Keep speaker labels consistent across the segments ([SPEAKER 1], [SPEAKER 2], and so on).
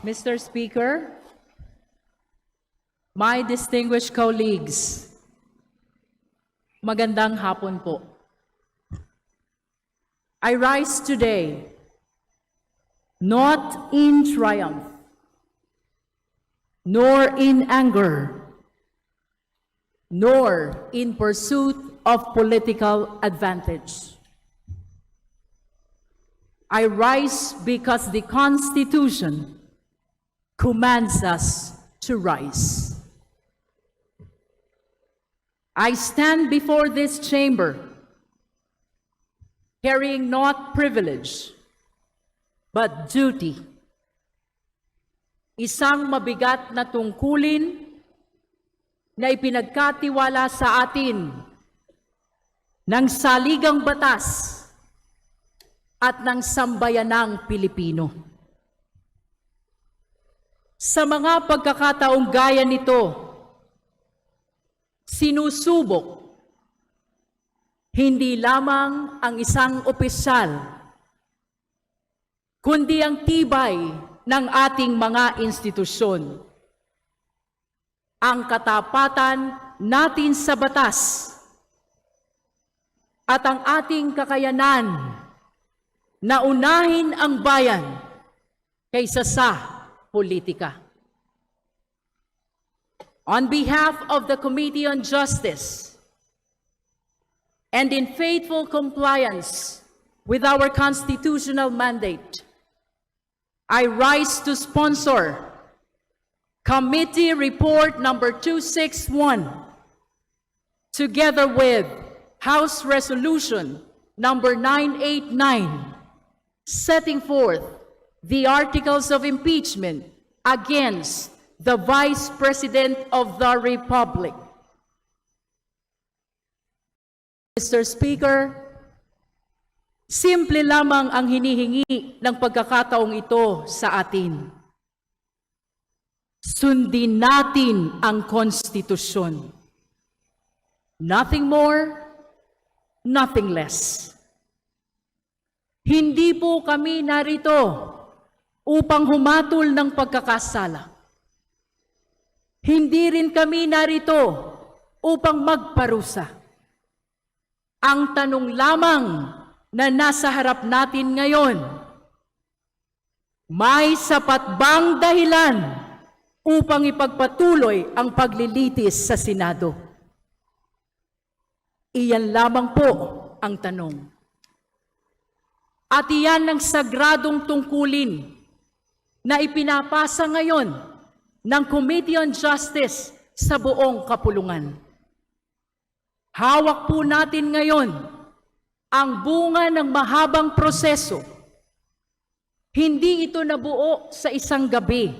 [SPEAKER 1] Mr. Speaker, my distinguished colleagues, magandang hapon po. I rise today not in triumph, nor in anger, nor in pursuit of political advantage. I rise because the Constitution commands us to rise. I stand before this chamber carrying not privilege, but duty. Isang mabigat na tungkulin na ipinagkatiwala sa atin ng saligang batas at ng sambayanang Pilipino. Sa mga pagkakataong gaya nito, sinusubok hindi lamang ang isang opisyal, kundi ang tibay ng ating mga institusyon, ang katapatan natin sa batas, at ang ating kakayanan na unahin ang bayan kaysa sa politika. On behalf of the Committee on Justice, and in faithful compliance with our constitutional mandate, I rise to sponsor Committee Report number 261, together with House Resolution number 989, setting forth the articles of impeachment against the Vice President of the Republic. Mr. Speaker, simple lamang ang hinihingi ng pagkakataong ito sa atin. Sundin natin ang konstitusyon. Nothing more, nothing less. Hindi po kami narito upang humatol ng pagkakasala. Hindi rin kami narito upang magparusa. Ang tanong lamang na nasa harap natin ngayon, may sapat bang dahilan upang ipagpatuloy ang paglilitis sa Senado? Iyan lamang po ang tanong. At iyan ang sagradong tungkulin na ipinapasa ngayon ng Committee on Justice sa buong kapulungan. Hawak po natin ngayon ang bunga ng mahabang proseso. Hindi ito nabuo sa isang gabi.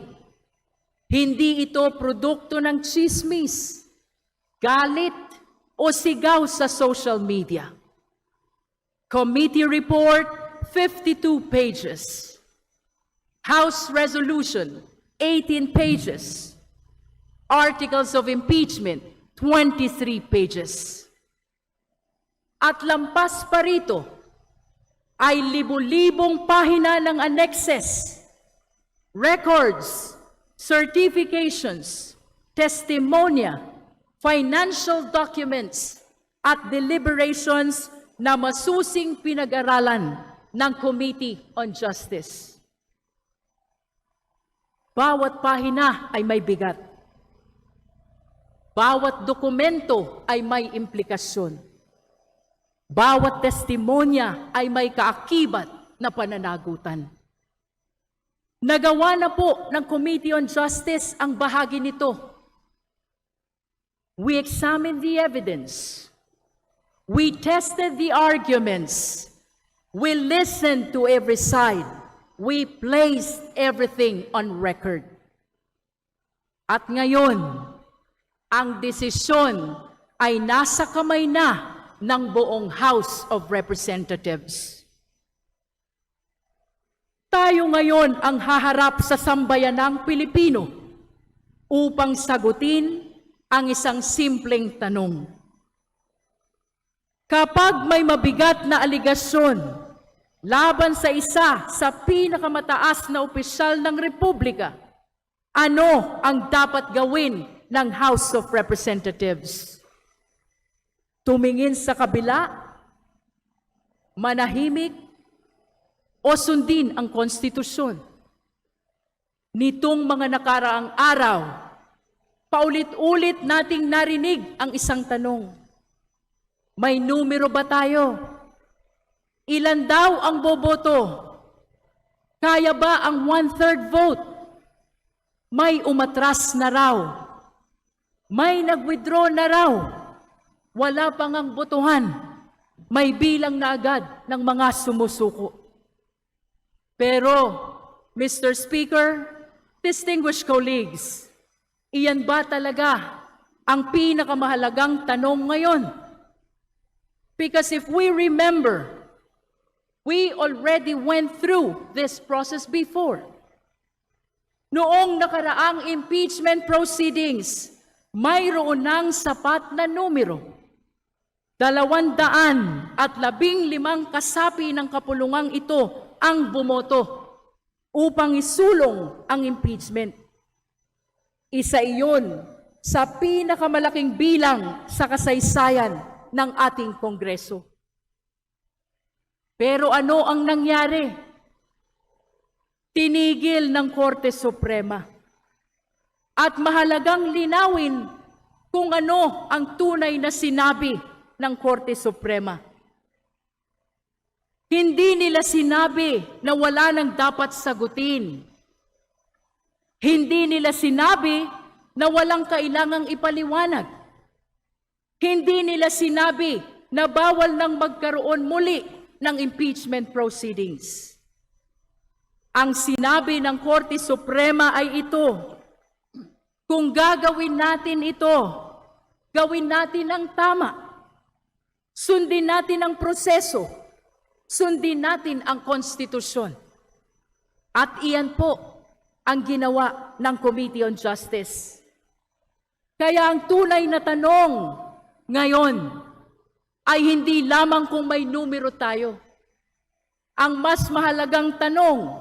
[SPEAKER 1] Hindi ito produkto ng chismis, galit o sigaw sa social media. Committee Report, 52 pages. House Resolution, 18 pages. Articles of Impeachment, 23 pages. At lampas pa rito ay libu-libong pahina ng annexes, records, certifications, testimonya, financial documents, at deliberations na masusing pinag-aralan ng Committee on Justice. Bawat pahina ay may bigat. Bawat dokumento ay may implikasyon. Bawat testimonya ay may kaakibat na pananagutan. Nagawa na po ng Committee on Justice ang bahagi nito. We examined the evidence. We tested the arguments. We listened to every side. We placed everything on record. At ngayon, ang desisyon ay nasa kamay na ng buong House of Representatives. Tayo ngayon ang haharap sa sambayanang Pilipino upang sagutin ang isang simpleng tanong. Kapag may mabigat na aligasyon laban sa isa sa pinakamataas na opisyal ng Republika, ano ang dapat gawin ng House of Representatives? Tumingin sa kabila, manahimik, o sundin ang konstitusyon? Nitong mga nakaraang araw, paulit-ulit nating narinig ang isang tanong. May numero ba tayo? Ilan daw ang boboto? Kaya ba ang 1/3 vote? May umatras na raw. May nag-withdraw na raw. Wala pang ang botohan. May bilang na agad ng mga sumusuko. Pero, Mr. Speaker, distinguished colleagues, iyan ba talaga ang pinakamahalagang tanong ngayon? Because if we remember, we already went through this process before. Noong nakaraang impeachment proceedings, mayroon ng sapat na numero. 215 kasapi ng kapulungang ito ang bumoto upang isulong ang impeachment. Isa iyon sa pinakamalaking bilang sa kasaysayan ng ating Kongreso. Pero ano ang nangyari? Tinigil ng Korte Suprema. At mahalagang linawin kung ano ang tunay na sinabi ng Korte Suprema. Hindi nila sinabi na wala nang dapat sagutin. Hindi nila sinabi na walang kailangang ipaliwanag. Hindi nila sinabi na bawal nang magkaroon muli ng impeachment proceedings. Ang sinabi ng Korte Suprema ay ito: kung gagawin natin ito, gawin natin ang tama. Sundin natin ang proseso. Sundin natin ang konstitusyon. At iyan po ang ginawa ng Committee on Justice. Kaya ang tunay na tanong ngayon ay hindi lamang kung may numero tayo. Ang mas mahalagang tanong,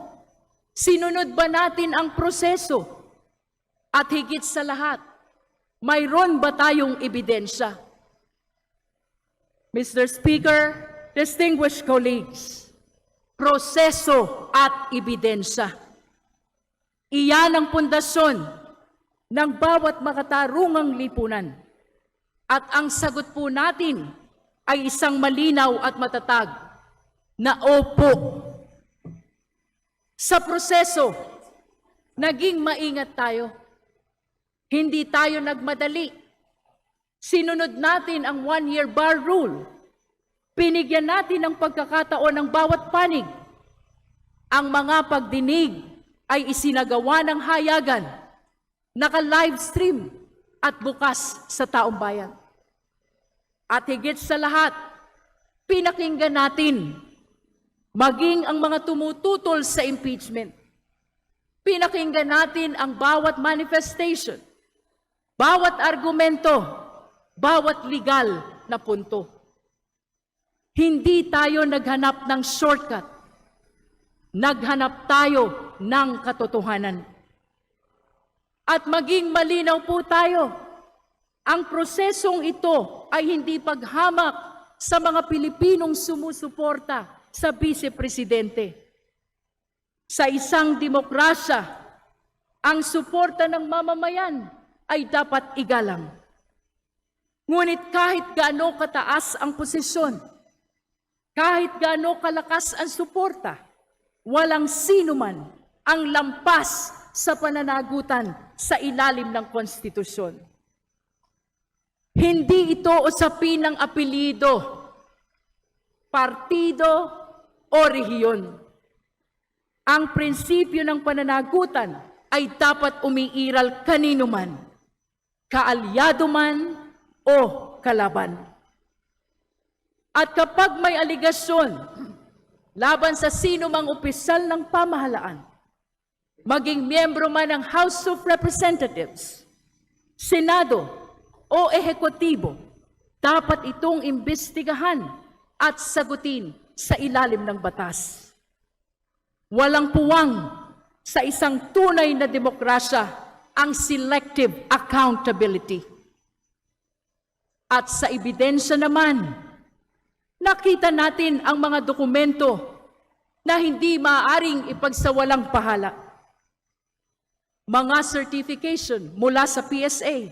[SPEAKER 1] sinunod ba natin ang proseso? At higit sa lahat, mayroon ba tayong ebidensya? Mr. Speaker, distinguished colleagues, proseso at ebidensya. Iyan ang pundasyon ng bawat makatarungang lipunan. At ang sagot po natin ay isang malinaw at matatag na opo. Sa proseso, naging maingat tayo. Hindi tayo nagmadali. Sinunod natin ang 1-year bar rule. Pinigyan natin ng pagkakataon ng bawat panig. Ang mga pagdinig ay isinagawa ng hayagan, naka-livestream at bukas sa taong bayan. At higit sa lahat, pinakinggan natin maging ang mga tumututol sa impeachment. Pinakinggan natin ang bawat manifestation, bawat argumento, bawat legal na punto. Hindi tayo naghanap ng shortcut. Naghanap tayo ng katotohanan. At maging malinaw po tayo, ang prosesong ito ay hindi paghamak sa mga Pilipinong sumusuporta sa Vice-Presidente. Sa isang demokrasya, ang suporta ng mamamayan ay dapat igalang. Ngunit kahit gaano kataas ang posisyon, kahit gaano kalakas ang suporta, walang sino man ang lampas sa pananagutan sa ilalim ng konstitusyon. Hindi ito usapin ng apelyido, partido o rehiyon. Ang prinsipyo ng pananagutan ay dapat umiiral kanino man, kaalyado man o kalaban. At kapag may aligasyon laban sa sino mang opisyal ng pamahalaan, maging miyembro man ng House of Representatives, Senado o Ehekutibo, dapat itong imbestigahan at sagutin sa ilalim ng batas. Walang puwang sa isang tunay na demokrasya ang selective accountability. At sa ebidensya naman, nakita natin ang mga dokumento na hindi maaaring ipagsawalang pahala. Mga certification mula sa PSA,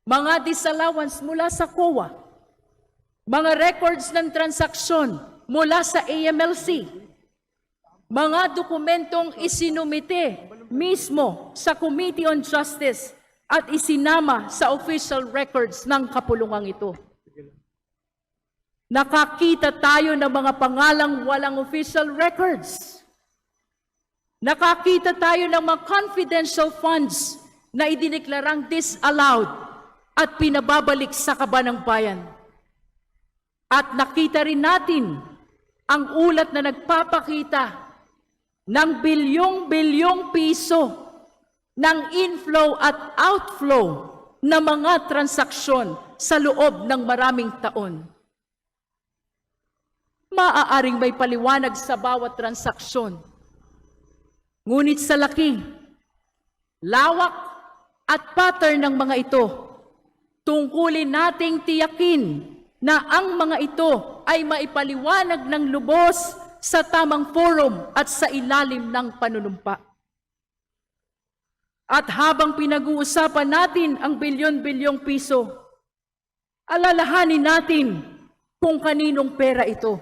[SPEAKER 1] mga disallowance mula sa COA, mga records ng transaksyon mula sa AMLC, mga dokumentong isinumite mismo sa Committee on Justice at isinama sa official records ng kapulungang ito. Nakakita tayo ng mga pangalang walang official records. Nakakita tayo ng mga confidential funds na idineklarang disallowed at pinababalik sa kaban ng bayan. At nakita rin natin ang ulat na nagpapakita ng bilyong-bilyong piso ng inflow at outflow na mga transaksyon sa loob ng maraming taon. Maaaring may paliwanag sa bawat transaksyon. Ngunit sa laki, lawak at pattern ng mga ito, tungkulin nating tiyakin na ang mga ito ay maipaliwanag ng lubos sa tamang forum at sa ilalim ng panunumpa. At habang pinag-uusapan natin ang bilyon-bilyong piso, alalahanin natin kung kaninong pera ito.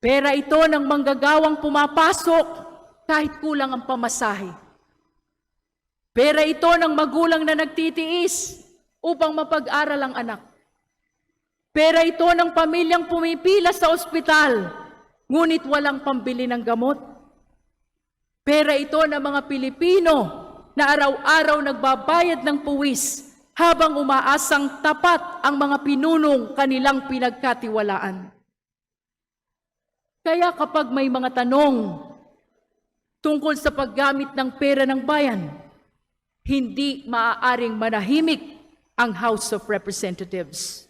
[SPEAKER 1] Pera ito ng manggagawang pumapasok kahit kulang ang pamasahe. Pera ito ng magulang na nagtitiis upang mapag-aral ang anak. Pera ito ng pamilyang pumipila sa ospital, ngunit walang pambili ng gamot. Pera ito ng mga Pilipino na araw-araw nagbabayad ng puwis habang umaasang tapat ang mga pinunong kanilang pinagkatiwalaan. Kaya kapag may mga tanong tungkol sa paggamit ng pera ng bayan, hindi maaaring manahimik ang House of Representatives.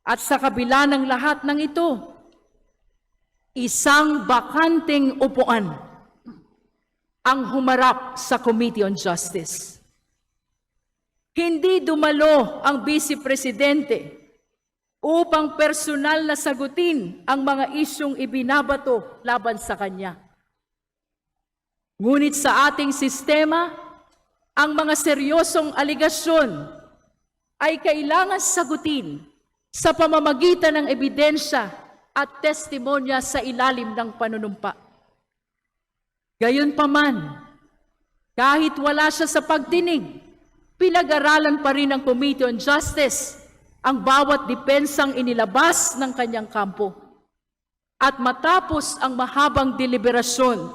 [SPEAKER 1] At sa kabila ng lahat ng ito, isang bakanteng upuan ang humarap sa Committee on Justice. Hindi dumalo ang Vice Presidente upang personal na sagutin ang mga isyong ibinabato laban sa kanya. Ngunit sa ating sistema, ang mga seryosong aligasyon ay kailangan sagutin sa pamamagitan ng ebidensya at testimonya sa ilalim ng panunumpa. Gayunpaman, kahit wala siya sa pagdinig, pinag-aralan pa rin ng Committee on Justice ang bawat dipensang inilabas ng kanyang kampo. At matapos ang mahabang deliberasyon,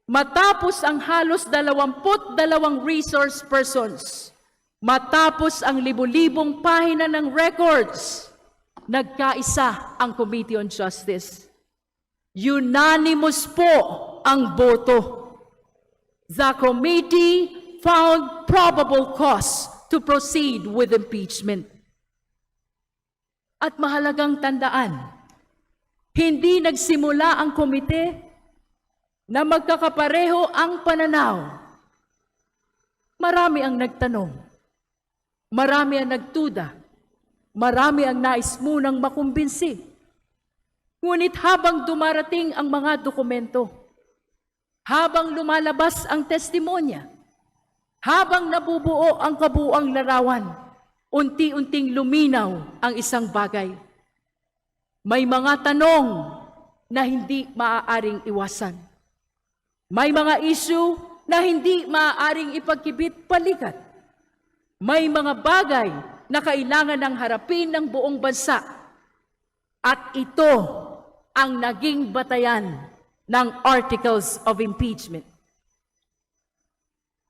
[SPEAKER 1] matapos ang halos 22 resource persons, matapos ang libu-libong pahina ng records, nagkaisa ang Committee on Justice. Unanimous po ang boto. The committee found probable cause to proceed with impeachment. At mahalagang tandaan, hindi nagsimula ang komite na magkakapareho ang pananaw. Marami ang nagtanong, marami ang nagtuda, marami ang nais munang makumbinsi. Ngunit habang dumarating ang mga dokumento, habang lumalabas ang testimonya, habang nabubuo ang kabuuang larawan, unti-unting luminaw ang isang bagay. May mga tanong na hindi maaaring iwasan. May mga issue na hindi maaaring ipagkibit palikat. May mga bagay na kailangan ng harapin ng buong bansa. At ito ang naging batayan ng Articles of Impeachment.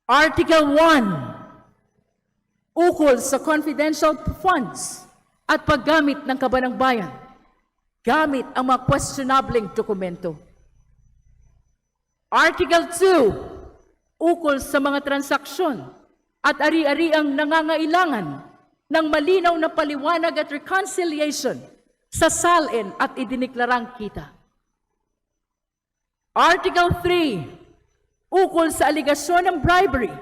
[SPEAKER 1] Article 1, ukol sa confidential funds at paggamit ng kaban ng bayan, gamit ang mga questionableng dokumento. Article 2, ukol sa mga transaksyon at ari-ariang nangangailangan ng malinaw na paliwanag at reconciliation sa salin at idiniklarang kita. Article 3, ukol sa aligasyon ng bribery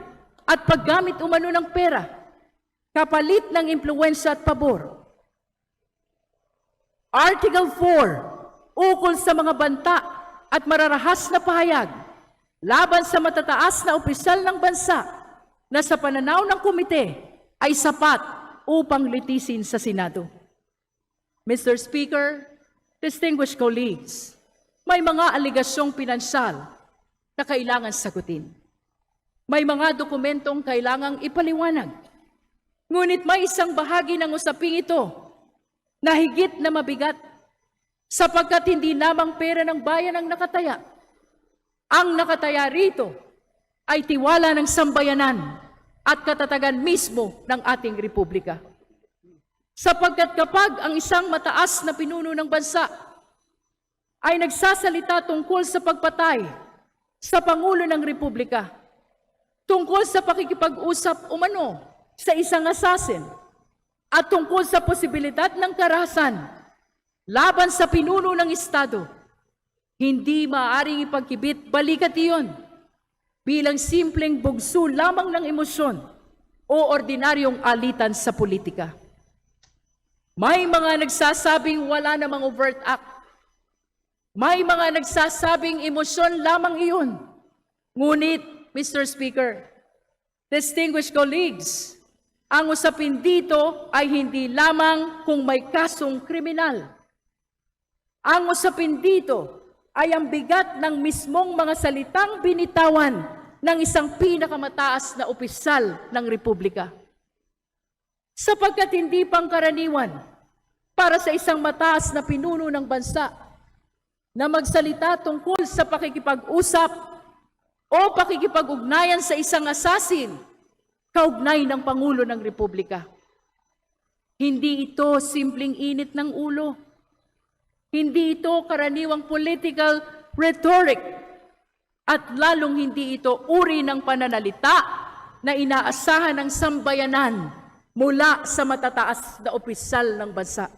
[SPEAKER 1] at paggamit umano ng pera, kapalit ng impluwensya at pabor. Article 4, ukol sa mga banta at mararahas na pahayag laban sa matataas na opisyal ng bansa na sa pananaw ng komite ay sapat upang litisin sa Senado. Mr. Speaker, distinguished colleagues, may mga aligasyong pinansyal na kailangan sagutin. May mga dokumentong kailangang ipaliwanag. Ngunit may isang bahagi ng usaping ito na higit na mabigat sapagkat hindi lamang pera ng bayan ang nakataya. Ang nakataya rito ay tiwala ng sambayanan at katatagan mismo ng ating republika. Sapagkat kapag ang isang mataas na pinuno ng bansa ay nagsasalita tungkol sa pagpatay sa Pangulo ng Republika, tungkol sa pakikipag-usap umano sa isang assassin, at tungkol sa posibilidad ng karahasan laban sa pinuno ng Estado, hindi maaaring ipagkibit balikat iyon bilang simpleng bugso lamang ng emosyon o ordinaryong alitan sa politika. May mga nagsasabing wala namang overt act. May mga nagsasabing emosyon lamang iyon. Ngunit, Mr. Speaker, distinguished colleagues, ang usapin dito ay hindi lamang kung may kasong kriminal. Ang usapin dito ay ang bigat ng mismong mga salitang binitawan ng isang pinakamataas na opisyal ng Republika. Sapagkat hindi pangkaraniwan para sa isang mataas na pinuno ng bansa na magsalita tungkol sa pakikipag-usap o pakikipag-ugnayan sa isang assassin kaugnay ng Pangulo ng Republika. Hindi ito simpleng init ng ulo. Hindi ito karaniwang political rhetoric at lalong hindi ito uri ng pananalita na inaasahan ng sambayanan mula sa matataas na opisyal ng bansa.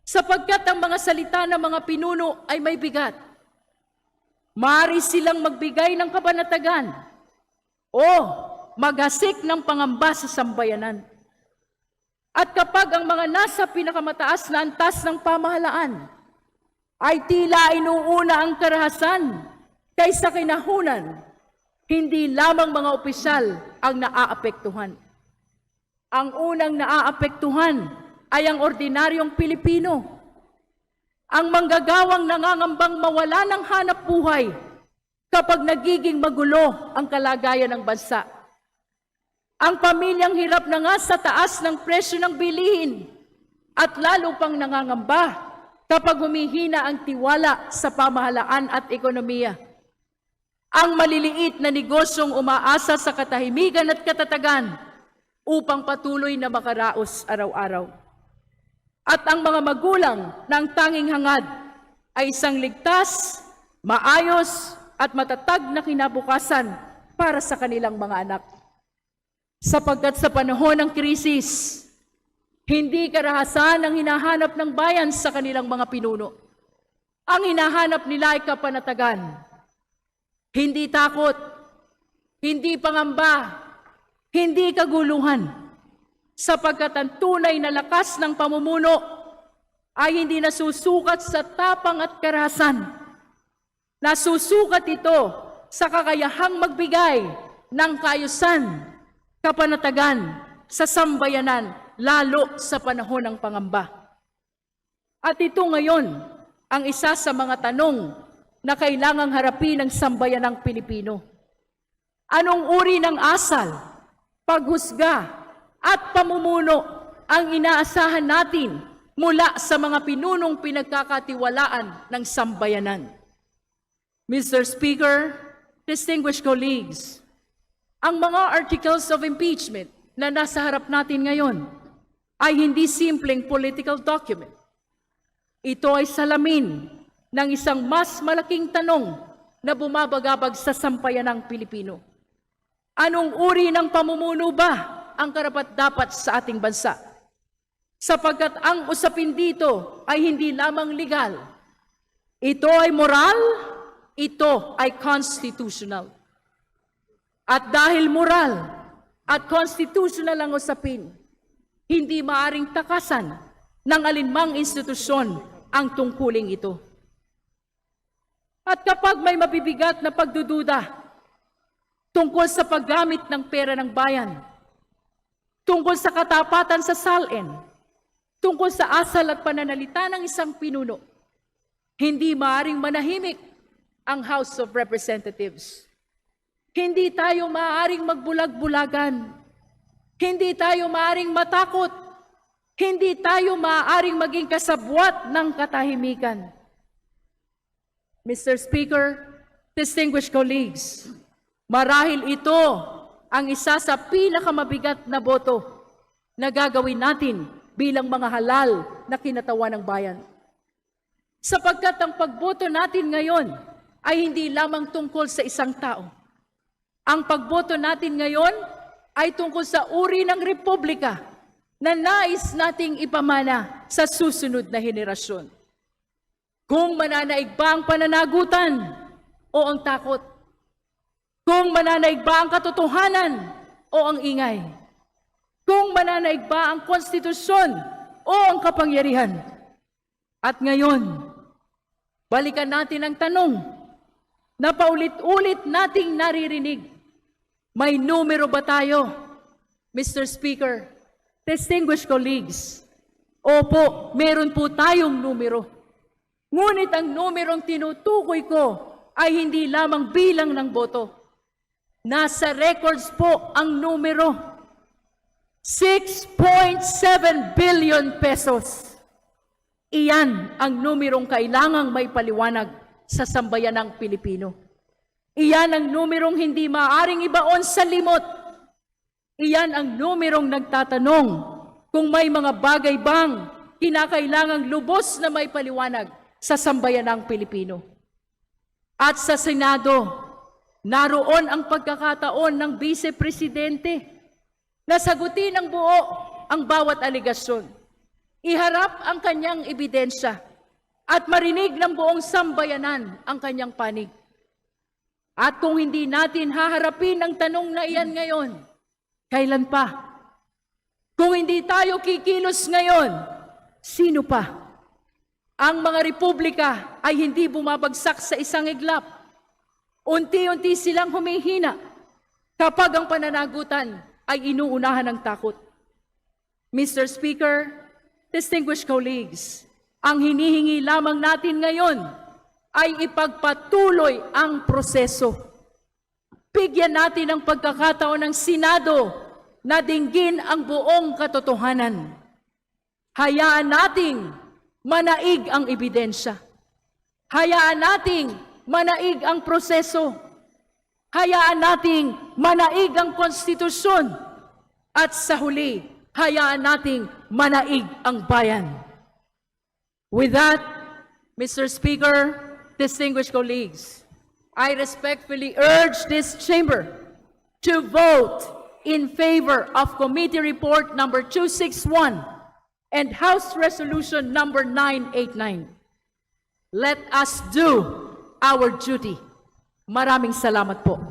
[SPEAKER 1] Sapagkat ang mga salita ng mga pinuno ay may bigat. Maaari silang magbigay ng kabanatagan o maghasik ng pangamba sa sambayanan. At kapag ang mga nasa pinakamataas na antas ng pamahalaan ay tila inuuna ang karahasan kaysa kinahunan, hindi lamang mga opisyal ang naaapektuhan. Ang unang naaapektuhan ay ang ordinaryong Pilipino. Ang manggagawang nangangambang mawala ng hanap buhay kapag nagiging magulo ang kalagayan ng bansa. Ang pamilyang hirap na nga sa taas ng presyo ng bilihin at lalo pang nangangamba kapag humihina ang tiwala sa pamahalaan at ekonomiya. Ang maliliit na negosyong umaasa sa katahimikan at katatagan upang patuloy na makaraos araw-araw. At ang mga magulang ng tanging hangad ay isang ligtas, maayos at matatag na kinabukasan para sa kanilang mga anak. Sapagkat sa panahon ng krisis, hindi karahasan ang hinahanap ng bayan sa kanilang mga pinuno. Ang hinahanap nila ay kapanatagan. Hindi takot, hindi pangamba, hindi kaguluhan. Sapagkat ang tunay na lakas ng pamumuno ay hindi nasusukat sa tapang at karahasan. Nasusukat ito sa kakayahang magbigay ng kaayusan, kapanatagan sa sambayanan, lalo sa panahon ng pangamba. At ito ngayon ang isa sa mga tanong na kailangang harapin ng sambayanang Pilipino. Anong uri ng asal, paghusga, at pamumuno ang inaasahan natin mula sa mga pinunong pinagkakatiwalaan ng sambayanan? Mr. Speaker, distinguished colleagues, ang mga articles of impeachment na nasa harap natin ngayon ay hindi simpleng political document. Ito ay salamin ng isang mas malaking tanong na bumabagabag sa sambayanang Pilipino. Anong uri ng pamumuno ba ang karapat-dapat sa ating bansa. Sapagkat ang usapin dito ay hindi lamang legal. Ito ay moral, ito ay constitutional. At dahil moral at constitutional ang usapin, hindi maaring takasan ng alinmang institusyon ang tungkuling ito. At kapag may mabibigat na pagdududa tungkol sa paggamit ng pera ng bayan, tungkol sa katapatan sa salin, tungkol sa asal at pananalita ng isang pinuno, hindi maaring manahimik ang House of Representatives. Hindi tayo maaaring magbulag-bulagan. Hindi tayo maaaring matakot. Hindi tayo maaaring maging kasabwat ng katahimikan. Mr. Speaker, distinguished colleagues, marahil ito ang isa sa pinakamabigat na boto na gagawin natin bilang mga halal na kinatawan ng bayan. Sapagkat ang pagboto natin ngayon ay hindi lamang tungkol sa isang tao. Ang pagboto natin ngayon ay tungkol sa uri ng republika na nais nating ipamana sa susunod na henerasyon. Kung mananaig ba ang pananagutan o ang takot? Kung mananaig ba ang katotohanan o ang ingay? Kung mananaig ba ang konstitusyon o ang kapangyarihan? At ngayon, balikan natin ang tanong na paulit-ulit nating naririnig. May numero ba tayo, Mr. Speaker? Distinguished colleagues, opo, meron po tayong numero. Ngunit ang numerong tinutukoy ko ay hindi lamang bilang ng boto. Nasa records po ang numero. 6.7 billion pesos. Iyan ang numerong kailangang may paliwanag sa sambayanang Pilipino. Iyan ang numerong hindi maaaring ibaon sa limot. Iyan ang numerong nagtatanong kung may mga bagay bang kinakailangang lubos na may paliwanag sa sambayanang Pilipino. At sa Senado, naroon ang pagkakataon ng Vice Presidente na sagutin ng buo ang bawat aligasyon, iharap ang kanyang ebidensya, at marinig ng buong sambayanan ang kanyang panig. At kung hindi natin haharapin ang tanong na iyan ngayon, kailan pa? Kung hindi tayo kikilos ngayon, sino pa? Ang mga republika ay hindi bumabagsak sa isang iglap. Unti-unti silang humihina kapag ang pananagutan ay inuunahan ng takot. Mr. Speaker, distinguished colleagues, ang hinihingi lamang natin ngayon ay ipagpatuloy ang proseso. Bigyan natin ang pagkakataon ng Senado na dinggin ang buong katotohanan. Hayaan nating manaig ang ebidensya. Hayaan nating manaig ang proseso. Hayaan nating manaig ang konstitusyon. At sa huli, hayaan nating manaig ang bayan. With that, Mr. Speaker, distinguished colleagues, I respectfully urge this chamber to vote in favor of Committee Report number 261 and House Resolution number 989. Let us do our duty. Maraming salamat po.